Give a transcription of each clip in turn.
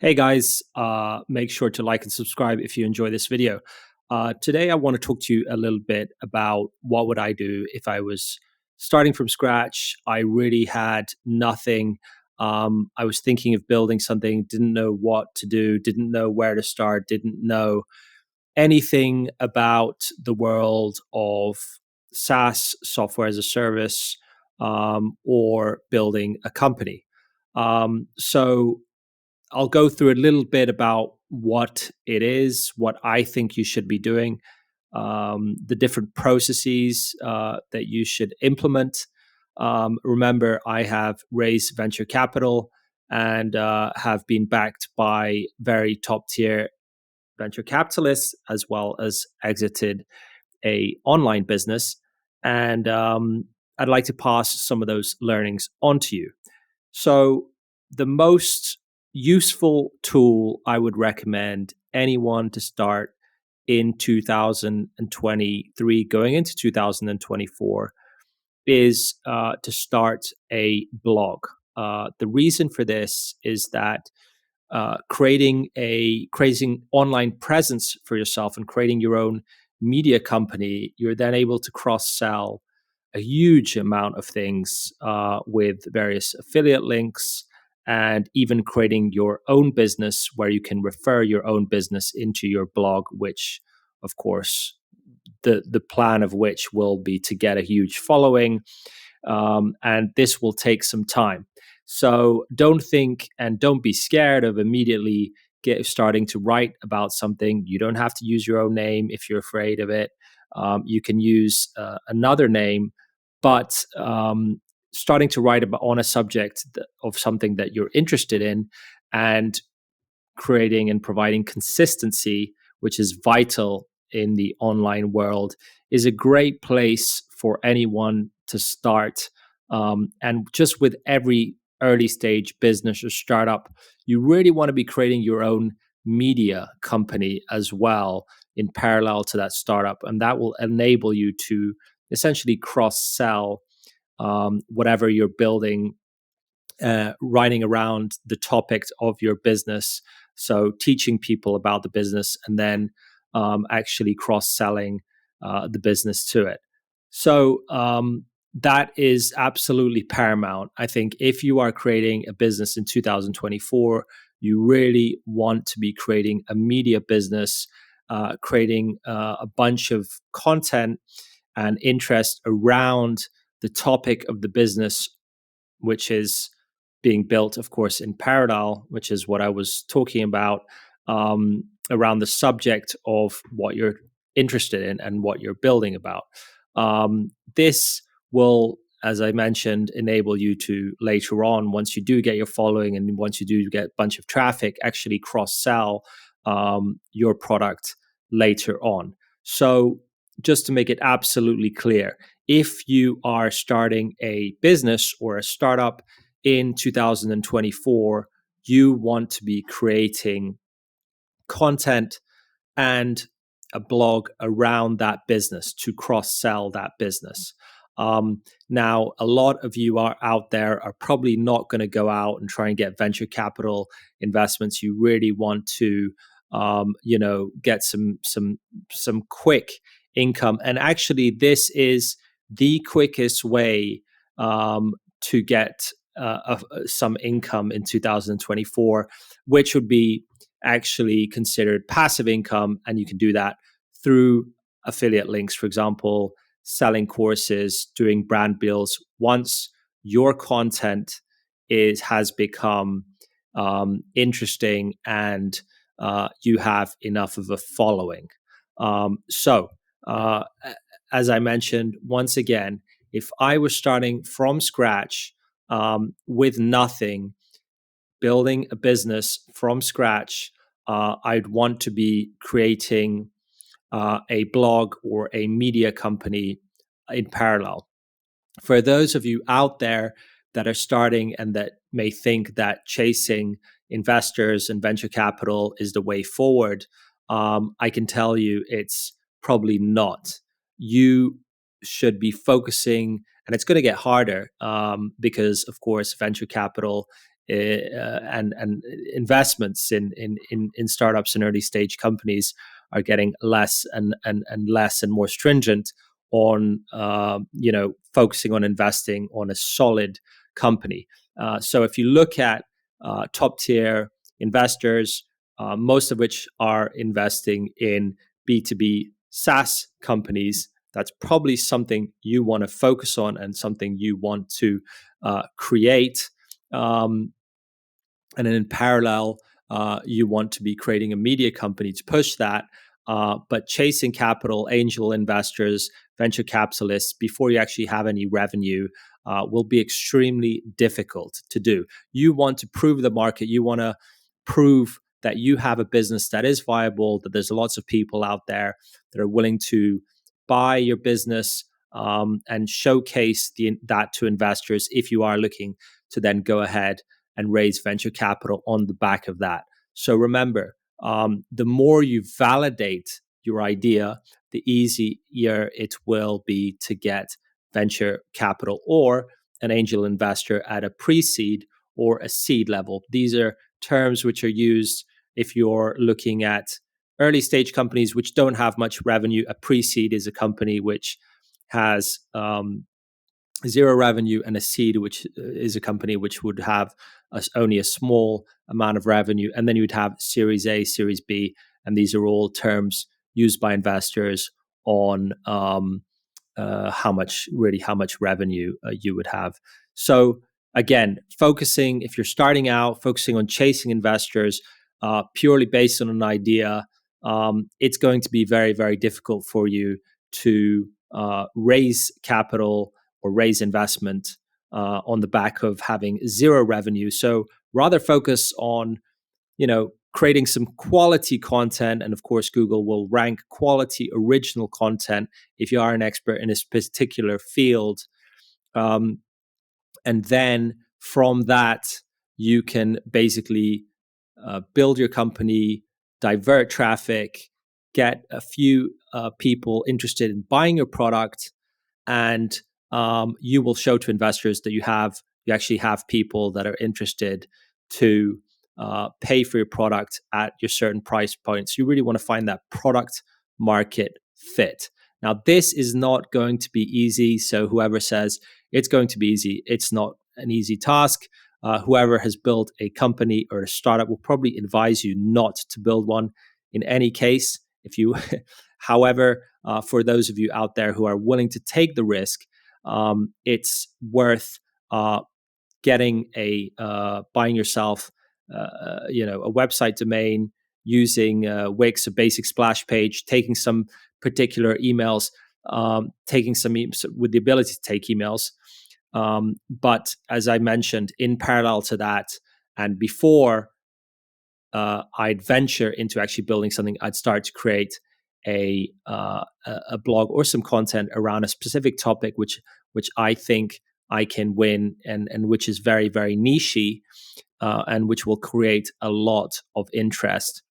Hey guys, make sure to like and subscribe if you enjoy this video. Today I want to talk to you a little bit about what would I do if I was starting from scratch. I really had nothing. I was thinking of building something, didn't know what to do, didn't know where to start, didn't know anything about the world of SaaS, software as a service, or building a company. So I'll go through a little bit about what it is, what I think you should be doing, the different processes that you should implement. Remember, I have raised venture capital and have been backed by very top tier venture capitalists, as well as exited a online business. And I'd like to pass some of those learnings on to you. So, the most useful tool I would recommend anyone to start in 2023, going into 2024, is to start a blog. The reason for this is that creating online presence for yourself and creating your own media company, you're then able to cross sell a huge amount of things with various affiliate links and even creating your own business where you can refer your own business into your blog, which of course the plan of which will be to get a huge following, and this will take some time. So don't think and don't be scared of immediately starting to write about something. You don't have to use your own name if you're afraid of it. You can use another name, but starting to write about on a subject of something that you're interested in and creating and providing consistency, which is vital in the online world, is a great place for anyone to start. And just with every early stage business or startup, you really want to be creating your own media company as well in parallel to that startup. And that will enable you to essentially cross sell whatever you're building, writing around the topics of your business. So teaching people about the business and then actually cross selling the business to it. So that is absolutely paramount. I think if you are creating a business in 2024, you really want to be creating a media business, creating a bunch of content and interest around the topic of the business, which is being built, of course, in parallel, which is what I was talking about, around the subject of what you're interested in and what you're building about. This will, as I mentioned, enable you to later on, once you do get your following and once you do get a bunch of traffic, actually cross sell your product later on. So, just to make it absolutely clear, if you are starting a business or a startup in 2024, you want to be creating content and a blog around that business to cross sell that business. Now, a lot of you are out there are probably not going to go out and try and get venture capital investments. You really want to, get some quick income, and actually, this is the quickest way to get some income in 2024, which would be actually considered passive income. And you can do that through affiliate links, for example, selling courses, doing brand deals. Once your content has become interesting and you have enough of a following. So, as I mentioned, once again, if I was starting from scratch with nothing, building a business from scratch, I'd want to be creating a blog or a media company in parallel. For those of you out there that are starting and that may think that chasing investors and venture capital is the way forward, I can tell you it's probably not. You should be focusing, and it's going to get harder because, of course, venture capital and investments in startups and early stage companies are getting less and less and more stringent on focusing on investing on a solid company. So if you look at top tier investors, most of which are investing in B2B SaaS companies, that's probably something you want to focus on and something you want to create. And then in parallel, you want to be creating a media company to push that. But chasing capital, angel investors, venture capitalists before you actually have any revenue will be extremely difficult to do. You want to prove the market. You want to prove that you have a business that is viable, that there's lots of people out there that are willing to buy your business and showcase that to investors if you are looking to then go ahead and raise venture capital on the back of that. So remember, the more you validate your idea, the easier it will be to get venture capital or an angel investor at a pre-seed or a seed level. These are terms which are used if you're looking at early stage companies which don't have much revenue. A pre-seed is a company which has zero revenue, and a seed, which is a company which would have only a small amount of revenue. And then you would have Series A, Series B, and these are all terms used by investors on how much revenue you would have. So again, focusing, if you're starting out, focusing on chasing investors purely based on an idea, it's going to be very, very difficult for you to raise capital or raise investment on the back of having zero revenue. So rather focus on, creating some quality content. And of course, Google will rank quality original content if you are an expert in a particular field. And then from that, you can basically build your company, divert traffic, get a few people interested in buying your product, and you will show to investors that you actually have people that are interested to pay for your product at your certain price points. You really want to find that product market fit. Now, this is not going to be easy. So whoever says it's going to be easy, it's not an easy task. Whoever has built a company or a startup will probably advise you not to build one in any case. If you, however, for those of you out there who are willing to take the risk, it's worth getting buying yourself, a website domain, using Wix, a basic splash page, taking some particular emails, with the ability to take emails. But as I mentioned, in parallel to that, and before I'd venture into actually building something, I'd start to create a blog or some content around a specific topic, which I think I can win, and which is very, very niche, and which will create a lot of interest.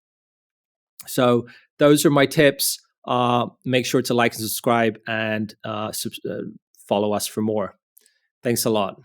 So those are my tips. Make sure to like and subscribe, and follow us for more. Thanks a lot.